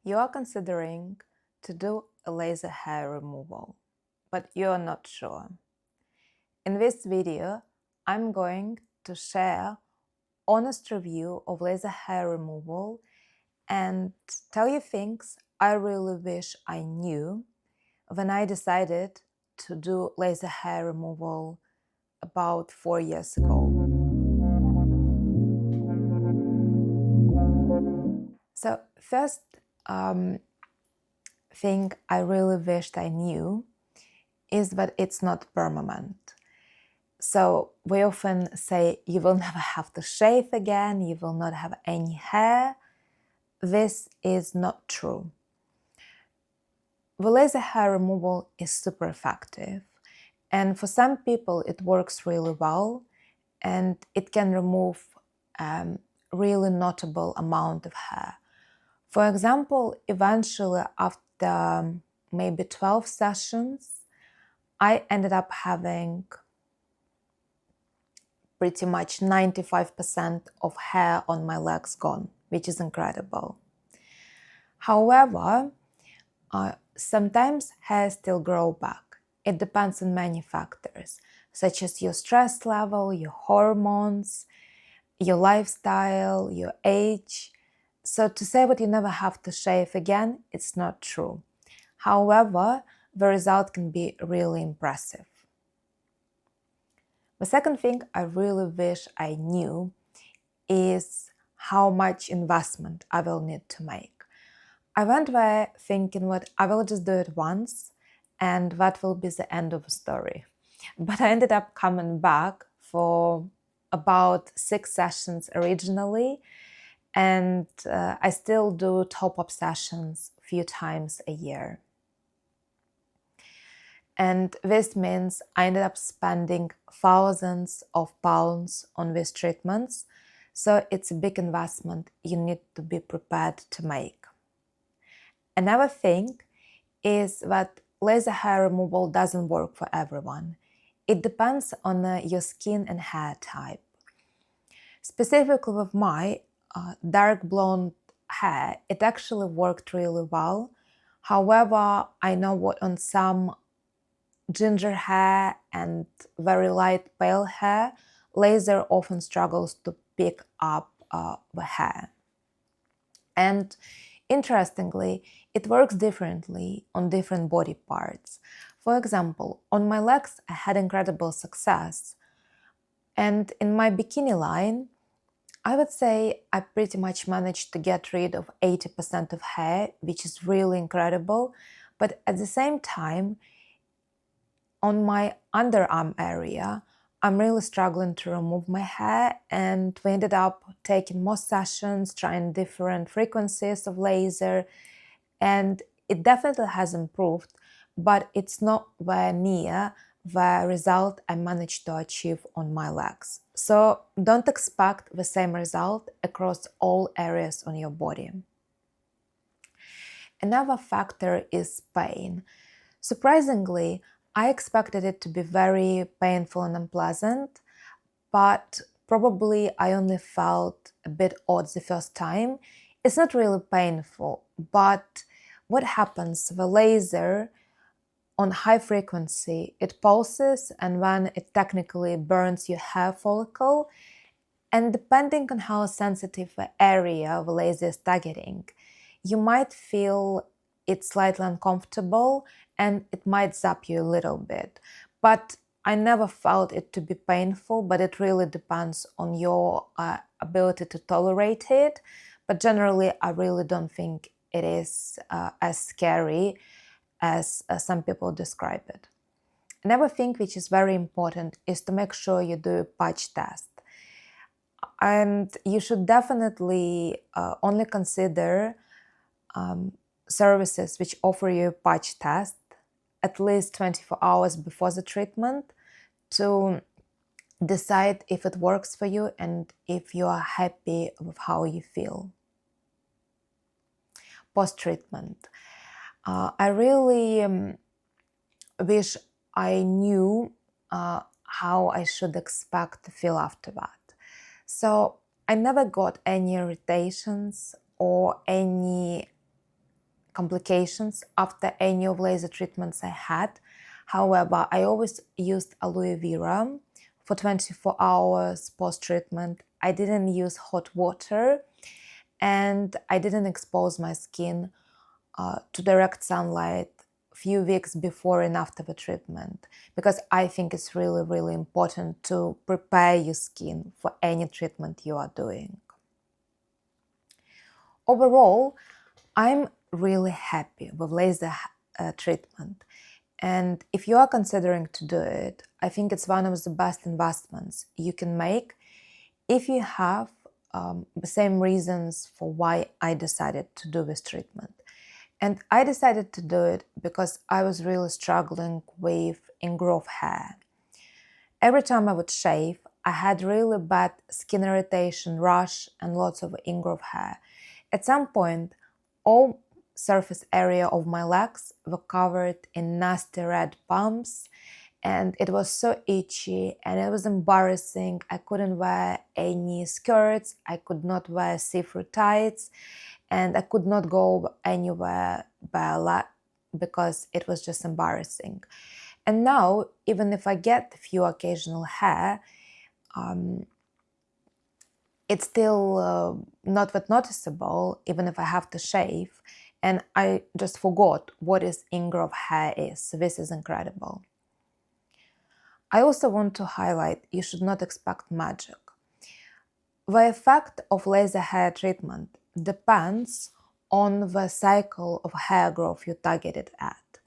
You are considering to do a laser hair removal, but you are not sure. In this video, I'm going to share honest review of laser hair removal and tell you things I really wish I knew when I decided to do laser hair removal about 4 years ago. So first thing I really wished I knew is that it's not permanent. So we often say you will never have to shave again, you will not have any hair. This is not true. The laser hair removal is super effective, and for some people it works really well, and it can remove really notable amount of hair. For example, eventually after maybe 12 sessions, I ended up having pretty much 95% of hair on my legs gone, which is incredible. However, sometimes hair still grow back. It depends on many factors, such as your stress level, your hormones, your lifestyle, your age. So to say that you never have to shave again, it's not true. However, the result can be really impressive. The second thing I really wish I knew is how much investment I will need to make. I went there thinking that I will just do it once and that will be the end of the story. But I ended up coming back for about 6 sessions originally, and I still do top-up sessions a few times a year. And this means I ended up spending thousands of pounds on these treatments, so it's a big investment you need to be prepared to make. Another thing is that laser hair removal doesn't work for everyone. It depends on your skin and hair type. Specifically with my dark blonde hair, it actually worked really well. However, I know what on some ginger hair and very light pale hair, laser often struggles to pick up the hair. And interestingly, it works differently on different body parts. For example, on my legs, I had incredible success. And in my bikini line, I would say I pretty much managed to get rid of 80% of hair, which is really incredible. But at the same time, on my underarm area, I'm really struggling to remove my hair, and we ended up taking more sessions, trying different frequencies of laser, and it definitely has improved, but it's not where near the result I managed to achieve on my legs. So don't expect the same result across all areas on your body. Another factor is pain. Surprisingly, I expected it to be very painful and unpleasant, but probably I only felt a bit odd the first time. It's not really painful, but what happens? The laser on high frequency, it pulses and then it technically burns your hair follicle. And depending on how sensitive the area the laser is targeting, you might feel it's slightly uncomfortable and it might zap you a little bit. But I never felt it to be painful, but it really depends on your ability to tolerate it. But generally, I really don't think it is as scary as some people describe it. Another thing which is very important is to make sure you do a patch test. And you should definitely only consider services which offer you a patch test at least 24 hours before the treatment to decide if it works for you and if you are happy with how you feel. Post-treatment. I really wish I knew how I should expect to feel after that. So I never got any irritations or any complications after any of laser treatments I had. However, I always used aloe vera for 24 hours post-treatment. I didn't use hot water, and I didn't expose my skin to direct sunlight a few weeks before and after the treatment, because I think it's really, really important to prepare your skin for any treatment you are doing. Overall, I'm really happy with laser treatment. And if you are considering to do it, I think it's one of the best investments you can make if you have the same reasons for why I decided to do this treatment. And I decided to do it because I was really struggling with ingrowth hair. Every time I would shave, I had really bad skin irritation, rash, and lots of ingrowth hair. At some point, all surface area of my legs were covered in nasty red bumps, and it was so itchy and it was embarrassing. I couldn't wear any skirts, I could not wear see-through tights, and I could not go anywhere because it was just embarrassing. And now, even if I get a few occasional hair, it's still not that noticeable, even if I have to shave. And I just forgot what is ingrowth hair is. So this is incredible. I also want to highlight you should not expect magic. The effect of laser hair treatment depends on the cycle of hair growth you're targeted at.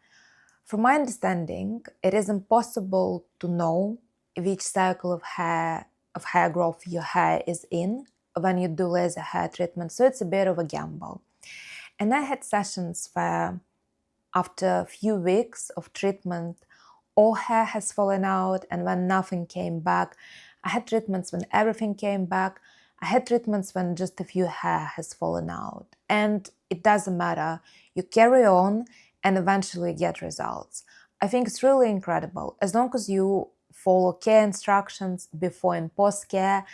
From my understanding, it is impossible to know which cycle of hair growth your hair is in when you do laser hair treatment, so it's a bit of a gamble. And I had sessions where after a few weeks of treatment, all hair has fallen out, and when nothing came back. I had treatments when everything came back. I had treatments when just a few hair has fallen out. And it doesn't matter. You carry on and eventually get results. I think it's really incredible. As long as you follow care instructions before and post care,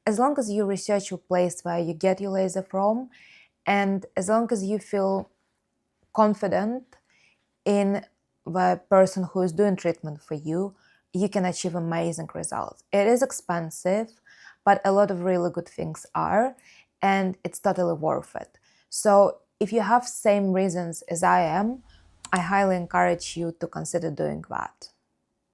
as long as you research your place where you get your laser from, and as long as you feel confident in the person who is doing treatment for you, you can achieve amazing results. It is expensive, but a lot of really good things are, and it's totally worth it. So if you have same reasons as I am, I highly encourage you to consider doing that.